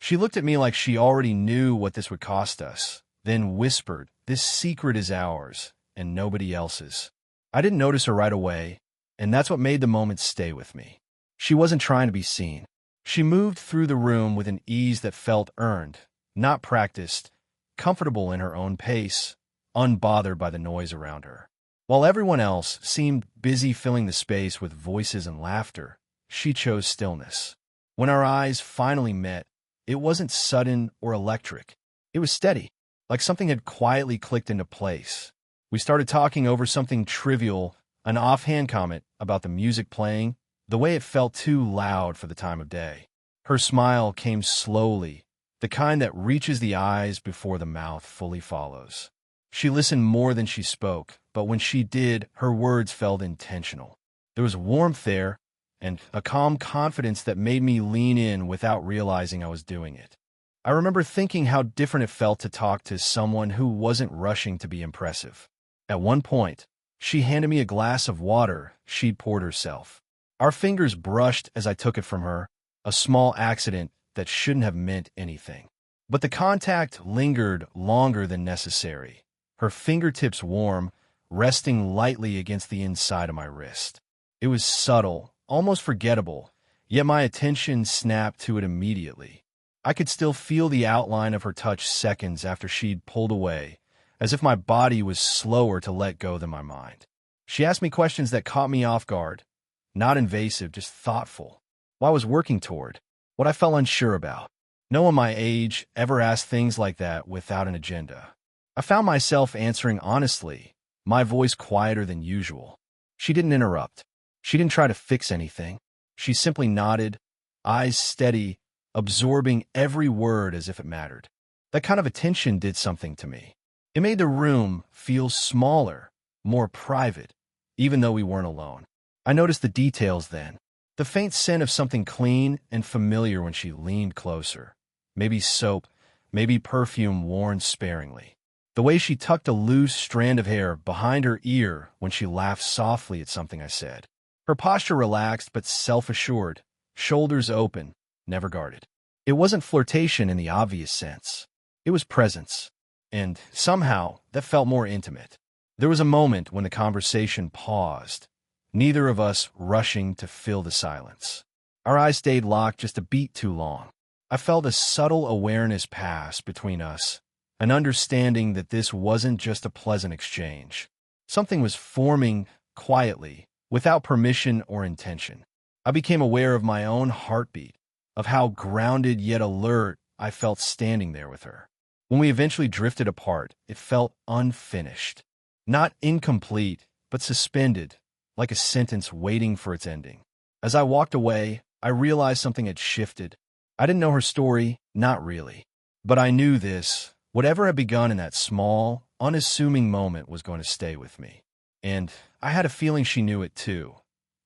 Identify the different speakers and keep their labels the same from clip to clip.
Speaker 1: She looked at me like she already knew what this would cost us, then whispered, "This secret is ours, and nobody else's." I didn't notice her right away, and that's what made the moment stay with me. She wasn't trying to be seen. She moved through the room with an ease that felt earned, not practiced, comfortable in her own pace, unbothered by the noise around her. While everyone else seemed busy filling the space with voices and laughter, she chose stillness. When our eyes finally met, it wasn't sudden or electric. It was steady, like something had quietly clicked into place. We started talking over something trivial, an offhand comment about the music playing, the way it felt too loud for the time of day. Her smile came slowly, the kind that reaches the eyes before the mouth fully follows. She listened more than she spoke, but when she did, her words felt intentional. There was warmth there, and a calm confidence that made me lean in without realizing I was doing it. I remember thinking how different it felt to talk to someone who wasn't rushing to be impressive. At one point, she handed me a glass of water she'd poured herself. Our fingers brushed as I took it from her, a small accident that shouldn't have meant anything. But the contact lingered longer than necessary, her fingertips warm, resting lightly against the inside of my wrist. It was subtle, almost forgettable, yet my attention snapped to it immediately. I could still feel the outline of her touch seconds after she'd pulled away, as if my body was slower to let go than my mind. She asked me questions that caught me off guard, not invasive, just thoughtful. What I was working toward, what I felt unsure about. No one my age ever asked things like that without an agenda. I found myself answering honestly, my voice quieter than usual. She didn't interrupt. She didn't try to fix anything. She simply nodded, eyes steady, absorbing every word as if it mattered. That kind of attention did something to me. It made the room feel smaller, more private, even though we weren't alone. I noticed the details then. The faint scent of something clean and familiar when she leaned closer. Maybe soap, maybe perfume worn sparingly. The way she tucked a loose strand of hair behind her ear when she laughed softly at something I said. Her posture relaxed but self-assured, shoulders open, never guarded. It wasn't flirtation in the obvious sense. It was presence. And somehow, that felt more intimate. There was a moment when the conversation paused, neither of us rushing to fill the silence. Our eyes stayed locked just a beat too long. I felt a subtle awareness pass between us, an understanding that this wasn't just a pleasant exchange. Something was forming quietly, without permission or intention. I became aware of my own heartbeat, of how grounded yet alert I felt standing there with her. When we eventually drifted apart, it felt unfinished. Not incomplete, but suspended, like a sentence waiting for its ending. As I walked away, I realized something had shifted. I didn't know her story, not really. But I knew this, whatever had begun in that small, unassuming moment was going to stay with me. And I had a feeling she knew it too.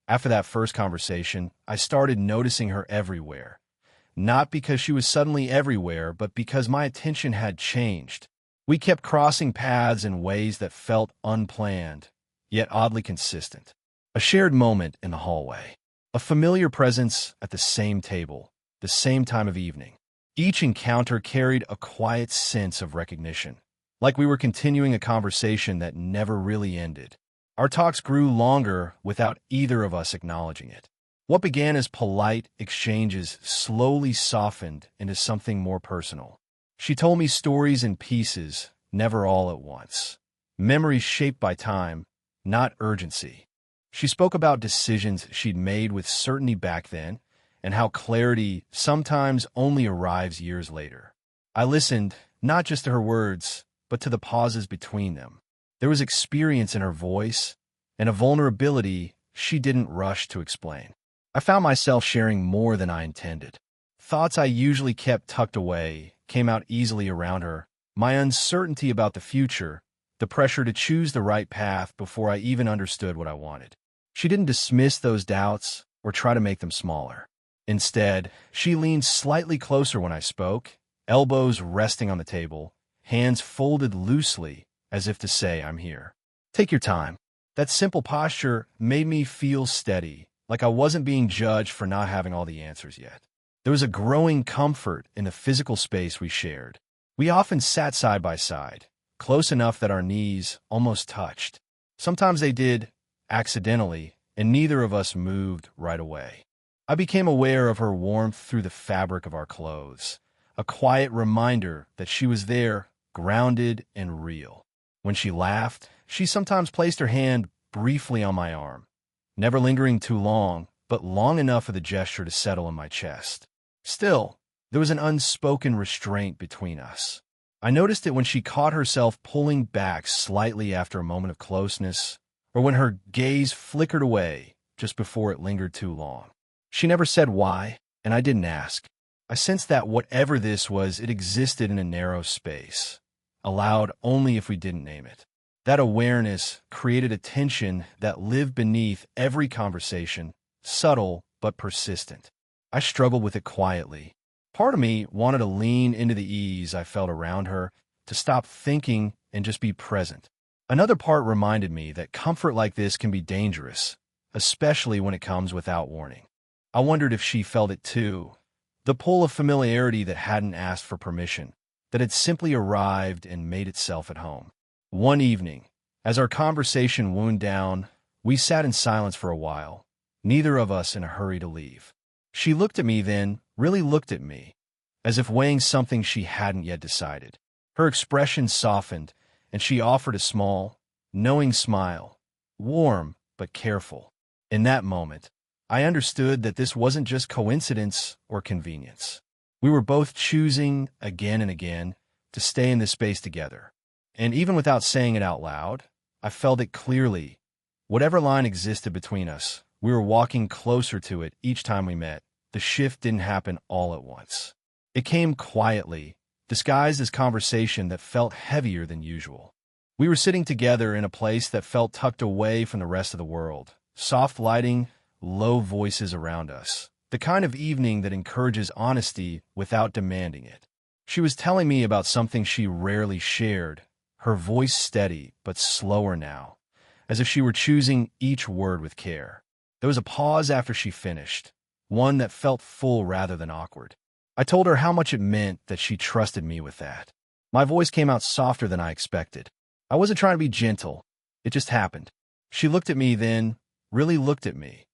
Speaker 1: After that first conversation, I started noticing her everywhere. Not because she was suddenly everywhere, but because my attention had changed. We kept crossing paths in ways that felt unplanned, yet oddly consistent. A shared moment in the hallway. A familiar presence at the same table, the same time of evening. Each encounter carried a quiet sense of recognition, like we were continuing a conversation that never really ended. Our talks grew longer without either of us acknowledging it. What began as polite exchanges slowly softened into something more personal. She told me stories in pieces, never all at once. Memories shaped by time, not urgency. She spoke about decisions she'd made with certainty back then, and how clarity sometimes only arrives years later. I listened, not just to her words, but to the pauses between them. There was experience in her voice, and a vulnerability she didn't rush to explain. I found myself sharing more than I intended. Thoughts I usually kept tucked away came out easily around her. My uncertainty about the future, the pressure to choose the right path before I even understood what I wanted. She didn't dismiss those doubts or try to make them smaller. Instead, she leaned slightly closer when I spoke, elbows resting on the table, hands folded loosely as if to say, "I'm here. Take your time." That simple posture made me feel steady, like I wasn't being judged for not having all the answers yet. There was a growing comfort in the physical space we shared. We often sat side by side, close enough that our knees almost touched. Sometimes they did, accidentally, and neither of us moved right away. I became aware of her warmth through the fabric of our clothes, a quiet reminder that she was there, grounded and real. When she laughed, she sometimes placed her hand briefly on my arm, never lingering too long, but long enough for the gesture to settle in my chest. Still, there was an unspoken restraint between us. I noticed it when she caught herself pulling back slightly after a moment of closeness, or when her gaze flickered away just before it lingered too long. She never said why, and I didn't ask. I sensed that whatever this was, it existed in a narrow space, allowed only if we didn't name it. That awareness created a tension that lived beneath every conversation, subtle but persistent. I struggled with it quietly. Part of me wanted to lean into the ease I felt around her, to stop thinking and just be present. Another part reminded me that comfort like this can be dangerous, especially when it comes without warning. I wondered if she felt it too. The pull of familiarity that hadn't asked for permission, that had simply arrived and made itself at home. One evening, as our conversation wound down, we sat in silence for a while, neither of us in a hurry to leave. She looked at me then, really looked at me, as if weighing something she hadn't yet decided. Her expression softened, and she offered a small, knowing smile, warm but careful. In that moment, I understood that this wasn't just coincidence or convenience. We were both choosing, again and again, to stay in this space together. And even without saying it out loud, I felt it clearly. Whatever line existed between us, we were walking closer to it each time we met. The shift didn't happen all at once. It came quietly, disguised as conversation that felt heavier than usual. We were sitting together in a place that felt tucked away from the rest of the world. Soft lighting, low voices around us. The kind of evening that encourages honesty without demanding it. She was telling me about something she rarely shared, her voice steady but slower now, as if she were choosing each word with care. There was a pause after she finished, one that felt full rather than awkward. I told her how much it meant that she trusted me with that. My voice came out softer than I expected. I wasn't trying to be gentle. It just happened. She looked at me then, really looked at me,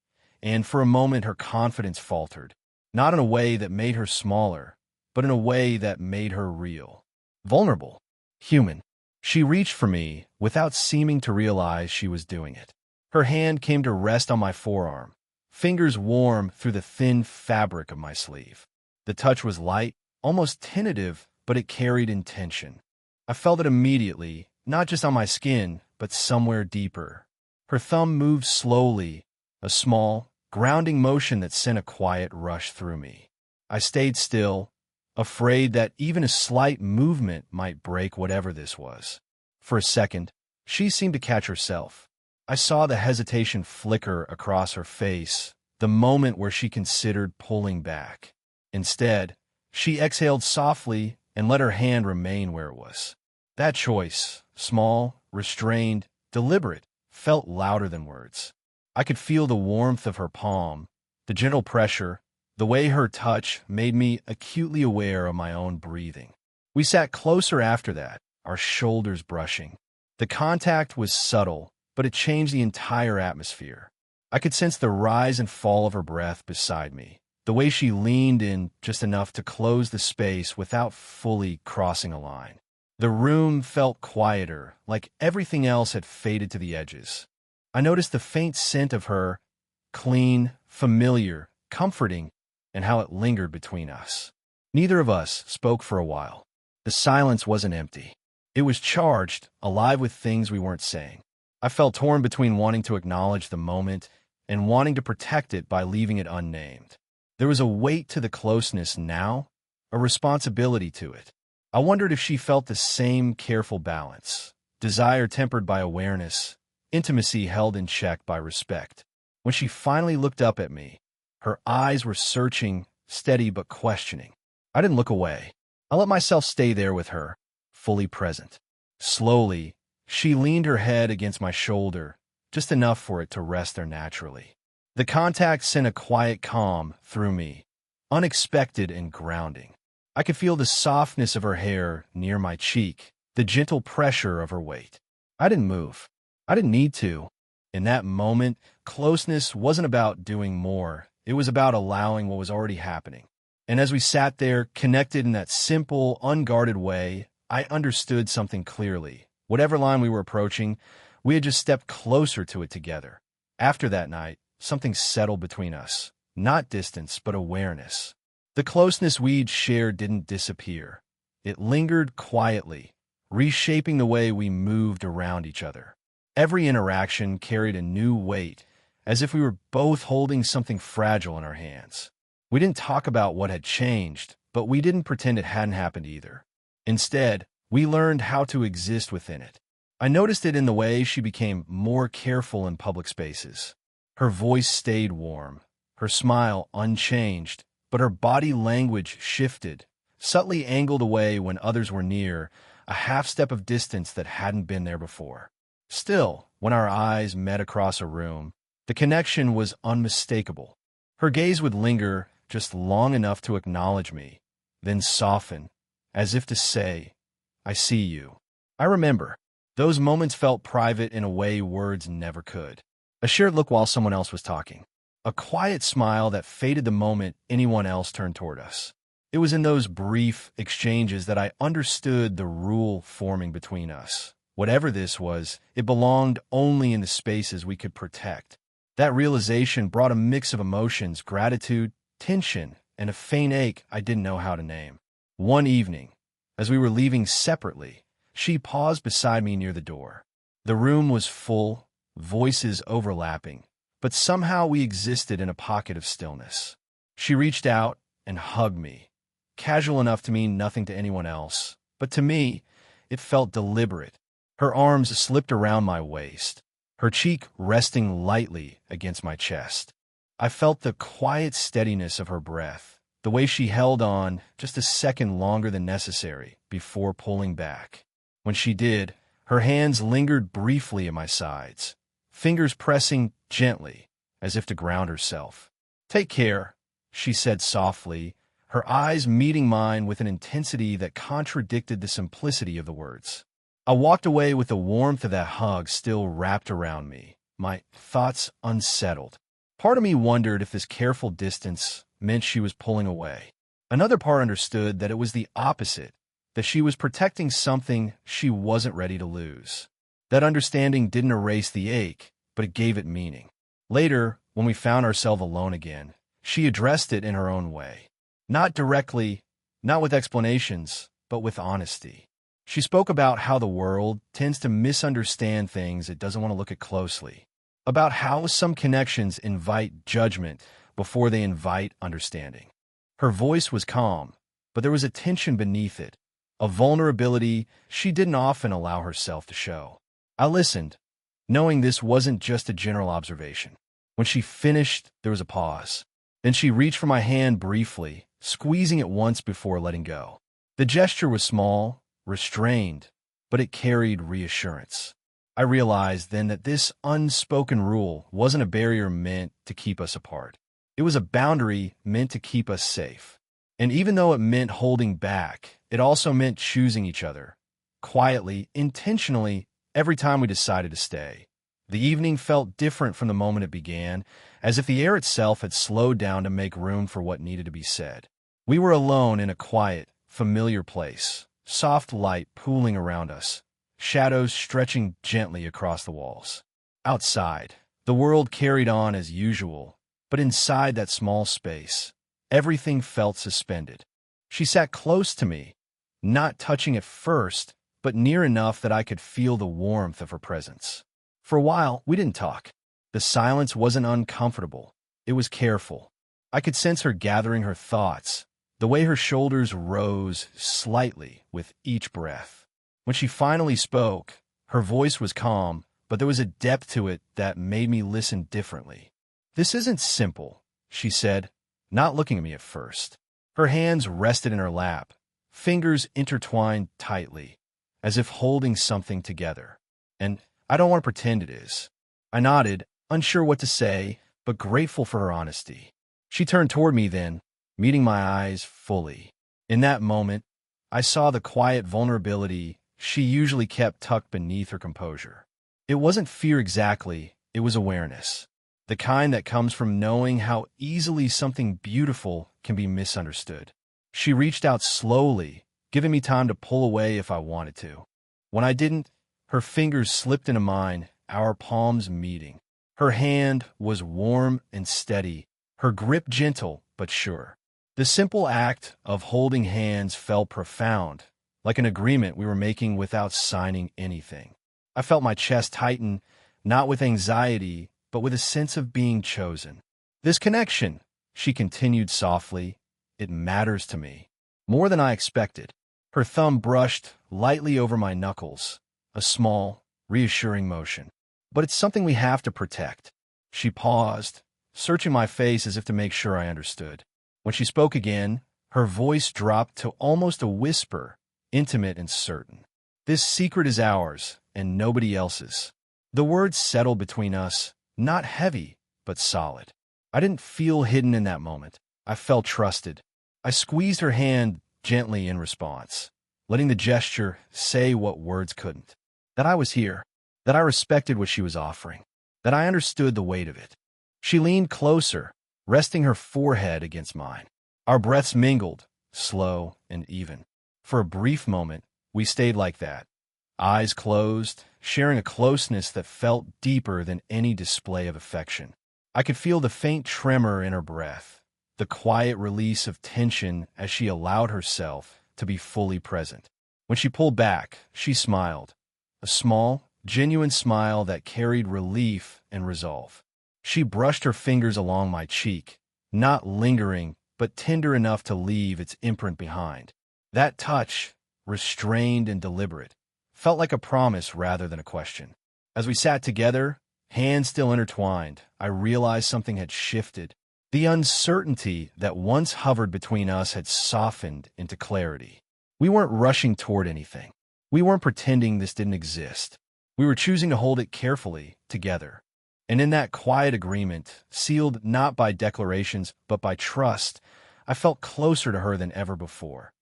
Speaker 1: and for a moment her confidence faltered, not in a way that made her smaller, but in a way that made her real. Vulnerable. Human. She reached for me without seeming to realize she was doing it. Her hand came to rest on my forearm, fingers warm through the thin fabric of my sleeve. The touch was light, almost tentative, but it carried intention. I felt it immediately, not just on my skin, but somewhere deeper. Her thumb moved slowly, a small, grounding motion that sent a quiet rush through me. I stayed still, afraid that even a slight movement might break whatever this was. For a second, she seemed to catch herself. I saw the hesitation flicker across her face, the moment where she considered pulling back. Instead, she exhaled softly and let her hand remain where it was. That choice, small, restrained, deliberate, felt louder than words. I could feel the warmth of her palm, the gentle pressure, the way her touch made me acutely aware of my own breathing. We sat closer after that, our shoulders brushing. The contact was subtle, but it changed the entire atmosphere. I could sense the rise and fall of her breath beside me, the way she leaned in just enough to close the space without fully crossing a line. The room felt quieter, like everything else had faded to the edges. I noticed the faint scent of her, clean, familiar, comforting, and how it lingered between us. Neither of us spoke for a while. The silence wasn't empty. It was charged, alive with things we weren't saying. I felt torn between wanting to acknowledge the moment and wanting to protect it by leaving it unnamed. There was a weight to the closeness now, a responsibility to it. I wondered if she felt the same careful balance, desire tempered by awareness, intimacy held in check by respect. When she finally looked up at me, her eyes were searching, steady but questioning. I didn't look away. I let myself stay there with her, fully present. Slowly, she leaned her head against my shoulder, just enough for it to rest there naturally. The contact sent a quiet calm through me, unexpected and grounding. I could feel the softness of her hair near my cheek, the gentle pressure of her weight. I didn't move. I didn't need to. In that moment, closeness wasn't about doing more. It was about allowing what was already happening. And as we sat there, connected in that simple, unguarded way, I understood something clearly. Whatever line we were approaching, we had just stepped closer to it together. After that night, something settled between us. Not distance, but awareness. The closeness we'd shared didn't disappear. It lingered quietly, reshaping the way we moved around each other. Every interaction carried a new weight, as if we were both holding something fragile in our hands. We didn't talk about what had changed, but we didn't pretend it hadn't happened either. Instead, we learned how to exist within it. I noticed it in the way she became more careful in public spaces. Her voice stayed warm, her smile unchanged, but her body language shifted, subtly angled away when others were near, a half step of distance that hadn't been there before. Still, when our eyes met across a room, the connection was unmistakable. Her gaze would linger just long enough to acknowledge me, then soften, as if to say, "I see you." I remember. Those moments felt private in a way words never could. A shared look while someone else was talking. A quiet smile that faded the moment anyone else turned toward us. It was in those brief exchanges that I understood the rule forming between us. Whatever this was, it belonged only in the spaces we could protect. That realization brought a mix of emotions, gratitude, tension, and a faint ache I didn't know how to name. One evening, as we were leaving separately, she paused beside me near the door. The room was full, voices overlapping, but somehow we existed in a pocket of stillness. She reached out and hugged me, casual enough to mean nothing to anyone else, but to me, it felt deliberate. Her arms slipped around my waist, her cheek resting lightly against my chest. I felt the quiet steadiness of her breath, the way she held on just a second longer than necessary before pulling back. When she did, her hands lingered briefly at my sides, fingers pressing gently, as if to ground herself. "Take care," she said softly, her eyes meeting mine with an intensity that contradicted the simplicity of the words. I walked away with the warmth of that hug still wrapped around me, my thoughts unsettled. Part of me wondered if this careful distance meant she was pulling away. Another part understood that it was the opposite, that she was protecting something she wasn't ready to lose. That understanding didn't erase the ache, but it gave it meaning. Later, when we found ourselves alone again, she addressed it in her own way. Not directly, not with explanations, but with honesty. She spoke about how the world tends to misunderstand things it doesn't want to look at closely, about how some connections invite judgment before they invite understanding. Her voice was calm, but there was a tension beneath it, a vulnerability she didn't often allow herself to show. I listened, knowing this wasn't just a general observation. When she finished, there was a pause. Then she reached for my hand briefly, squeezing it once before letting go. The gesture was small, restrained, but it carried reassurance. I realized then that this unspoken rule wasn't a barrier meant to keep us apart. It was a boundary meant to keep us safe. And even though it meant holding back, it also meant choosing each other, quietly, intentionally, every time we decided to stay. The evening felt different from the moment it began, as if the air itself had slowed down to make room for what needed to be said. We were alone in a quiet, familiar place, soft light pooling around us, shadows stretching gently across the walls. Outside, the world carried on as usual, but inside that small space, everything felt suspended. She sat close to me, not touching at first, but near enough that I could feel the warmth of her presence. For a while, we didn't talk. The silence wasn't uncomfortable. It was careful. I could sense her gathering her thoughts, the way her shoulders rose slightly with each breath. When she finally spoke, her voice was calm, but there was a depth to it that made me listen differently. "This isn't simple," she said, not looking at me at first. Her hands rested in her lap, fingers intertwined tightly, as if holding something together. "And I don't want to pretend it is." I nodded, unsure what to say, but grateful for her honesty. She turned toward me then, meeting my eyes fully. In that moment, I saw the quiet vulnerability she usually kept tucked beneath her composure. It wasn't fear exactly, it was awareness. The kind that comes from knowing how easily something beautiful can be misunderstood. She reached out slowly, giving me time to pull away if I wanted to. When I didn't, her fingers slipped into mine, our palms meeting. Her hand was warm and steady, her grip gentle but sure. The simple act of holding hands felt profound, like an agreement we were making without signing anything. I felt my chest tighten, not with anxiety, but with a sense of being chosen. This connection, she continued softly, it matters to me. More than I expected. Her thumb brushed lightly over my knuckles, a small, reassuring motion. But it's something we have to protect. She paused, searching my face as if to make sure I understood. When she spoke again, her voice dropped to almost a whisper, intimate and certain. This secret is ours, and nobody else's. The words settled between us, not heavy, but solid. I didn't feel hidden in that moment. I felt trusted. I squeezed her hand gently in response, letting the gesture say what words couldn't. That I was here, that I respected what she was offering, that I understood the weight of it. She leaned closer, resting her forehead against mine. Our breaths mingled, slow and even. For a brief moment, we stayed like that, eyes closed, sharing a closeness that felt deeper than any display of affection. I could feel the faint tremor in her breath, the quiet release of tension as she allowed herself to be fully present. When she pulled back, she smiled, a small, genuine smile that carried relief and resolve. She brushed her fingers along my cheek, not lingering, but tender enough to leave its imprint behind. That touch, restrained and deliberate, felt like a promise rather than a question. As we sat together, hands still intertwined, I realized something had shifted. The uncertainty that once hovered between us had softened into clarity. We weren't rushing toward anything. We weren't pretending this didn't exist. We were choosing to hold it carefully, together. And in that quiet agreement, sealed not by declarations but by trust, I felt closer to her than ever before.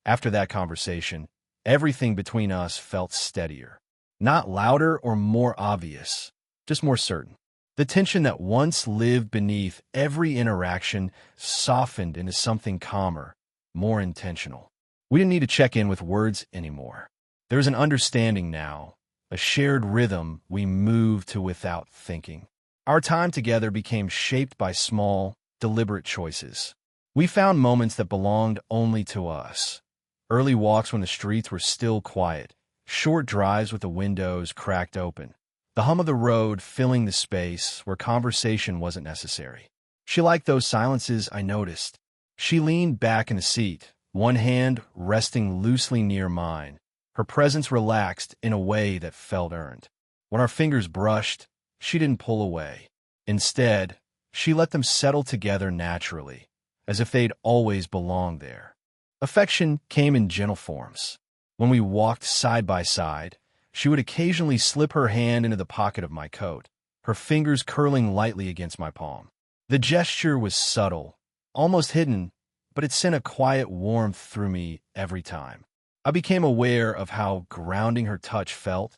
Speaker 1: After that conversation, everything between us felt steadier. Not louder or more obvious, just more certain. The tension that once lived beneath every interaction softened into something calmer, more intentional. We didn't need to check in with words anymore. There was an understanding now, a shared rhythm we moved to without thinking. Our time together became shaped by small, deliberate choices. We found moments that belonged only to us. Early walks when the streets were still quiet, short drives with the windows cracked open, the hum of the road filling the space where conversation wasn't necessary. She liked those silences, I noticed. She leaned back in the seat, one hand resting loosely near mine. Her presence relaxed in a way that felt earned. When our fingers brushed, she didn't pull away. Instead, she let them settle together naturally, as if they'd always belonged there. Affection came in gentle forms. When we walked side by side, she would occasionally slip her hand into the pocket of my coat, her fingers curling lightly against my palm. The gesture was subtle, almost hidden, but it sent a quiet warmth through me every time. I became aware of how grounding her touch felt,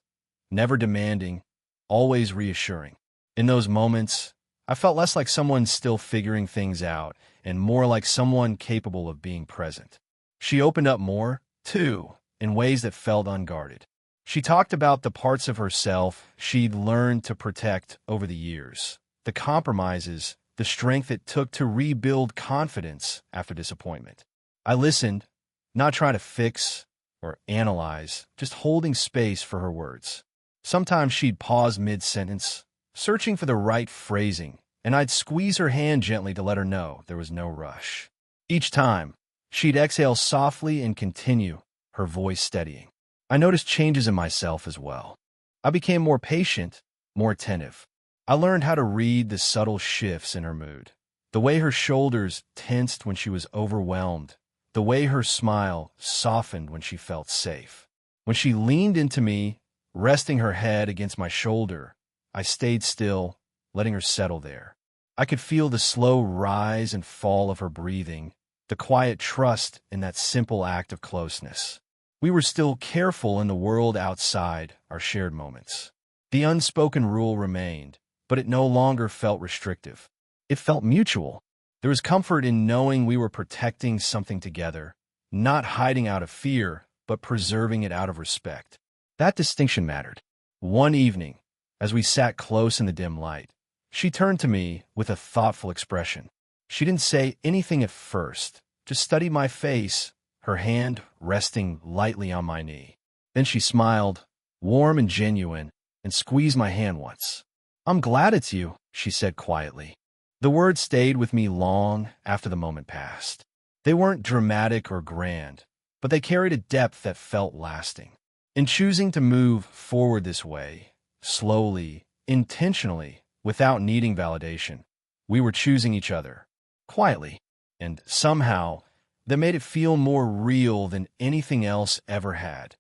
Speaker 1: never demanding, always reassuring. In those moments, I felt less like someone still figuring things out and more like someone capable of being present. She opened up more, too, in ways that felt unguarded. She talked about the parts of herself she'd learned to protect over the years, the compromises, the strength it took to rebuild confidence after disappointment. I listened, not trying to fix or analyze, just holding space for her words. Sometimes she'd pause mid-sentence, searching for the right phrasing, and I'd squeeze her hand gently to let her know there was no rush. Each time, she'd exhale softly and continue, her voice steadying. I noticed changes in myself as well. I became more patient, more attentive. I learned how to read the subtle shifts in her mood, the way her shoulders tensed when she was overwhelmed, the way her smile softened when she felt safe. When she leaned into me, resting her head against my shoulder, I stayed still, letting her settle there. I could feel the slow rise and fall of her breathing, the quiet trust in that simple act of closeness. We were still careful in the world outside our shared moments. The unspoken rule remained, but it no longer felt restrictive. It felt mutual. There was comfort in knowing we were protecting something together, not hiding out of fear, but preserving it out of respect. That distinction mattered. One evening, as we sat close in the dim light, she turned to me with a thoughtful expression. She didn't say anything at first, just studied my face, her hand resting lightly on my knee. Then she smiled, warm and genuine, and squeezed my hand once. "I'm glad it's you," she said quietly. The words stayed with me long after the moment passed. They weren't dramatic or grand, but they carried a depth that felt lasting. In choosing to move forward this way, slowly, intentionally, without needing validation, we were choosing each other, quietly, and somehow that made it feel more real than anything else ever had.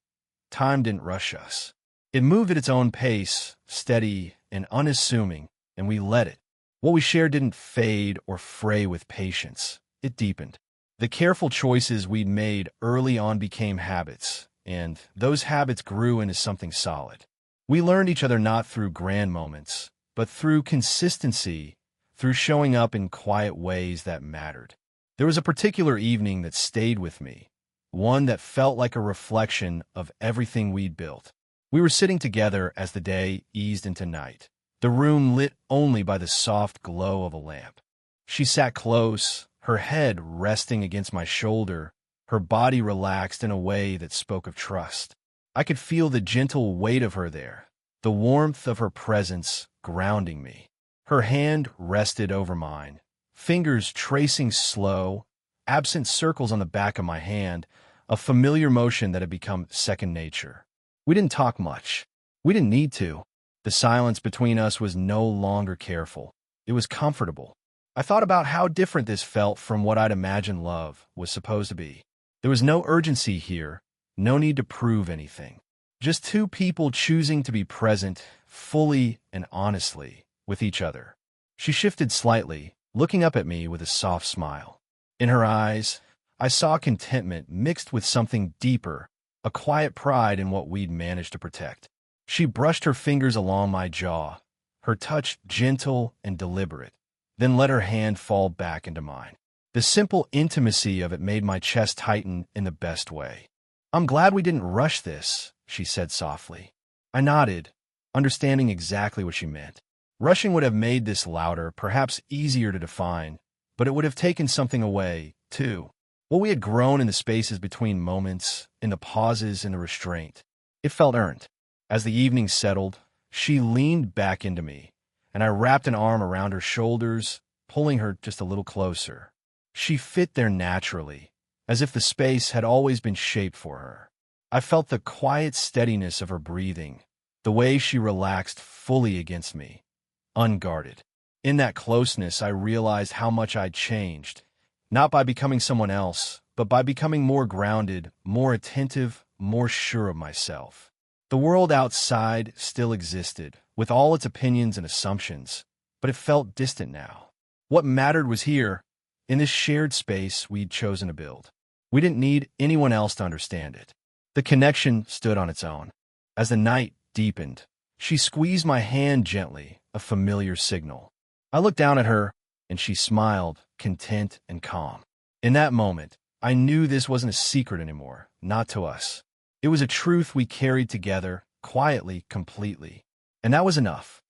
Speaker 1: Time didn't rush us. It moved at its own pace, steady and unassuming, and we let it. What we shared didn't fade or fray with patience. It deepened. The careful choices we'd made early on became habits, and those habits grew into something solid. We learned each other not through grand moments, but through consistency, through showing up in quiet ways that mattered. There was a particular evening that stayed with me, one that felt like a reflection of everything we'd built. We were sitting together as the day eased into night, the room lit only by the soft glow of a lamp. She sat close, her head resting against my shoulder, her body relaxed in a way that spoke of trust. I could feel the gentle weight of her there, the warmth of her presence grounding me. Her hand rested over mine, fingers tracing slow, absent circles on the back of my hand, a familiar motion that had become second nature. We didn't talk much. We didn't need to. The silence between us was no longer careful. It was comfortable. I thought about how different this felt from what I'd imagined love was supposed to be. There was no urgency here, no need to prove anything. Just two people choosing to be present, fully and honestly, with each other. She shifted slightly, looking up at me with a soft smile. In her eyes, I saw contentment mixed with something deeper, a quiet pride in what we'd managed to protect. She brushed her fingers along my jaw, her touch gentle and deliberate, then let her hand fall back into mine. The simple intimacy of it made my chest tighten in the best way. "I'm glad we didn't rush this," she said softly. I nodded, understanding exactly what she meant. Rushing would have made this louder, perhaps easier to define, but it would have taken something away, too. Well, we had grown in the spaces between moments, in the pauses, in the restraint. It felt earned. As the evening settled, she leaned back into me, and I wrapped an arm around her shoulders, pulling her just a little closer. She fit there naturally, as if the space had always been shaped for her. I felt the quiet steadiness of her breathing, the way she relaxed fully against me, unguarded. In that closeness, I realized how much I'd changed, not by becoming someone else, but by becoming more grounded, more attentive, more sure of myself. The world outside still existed, with all its opinions and assumptions, but it felt distant now. What mattered was here, in this shared space we'd chosen to build. We didn't need anyone else to understand it. The connection stood on its own. As the night deepened, she squeezed my hand gently, a familiar signal. I looked down at her, and she smiled, content and calm. In that moment, I knew this wasn't a secret anymore, not to us. It was a truth we carried together, quietly, completely. And that was enough.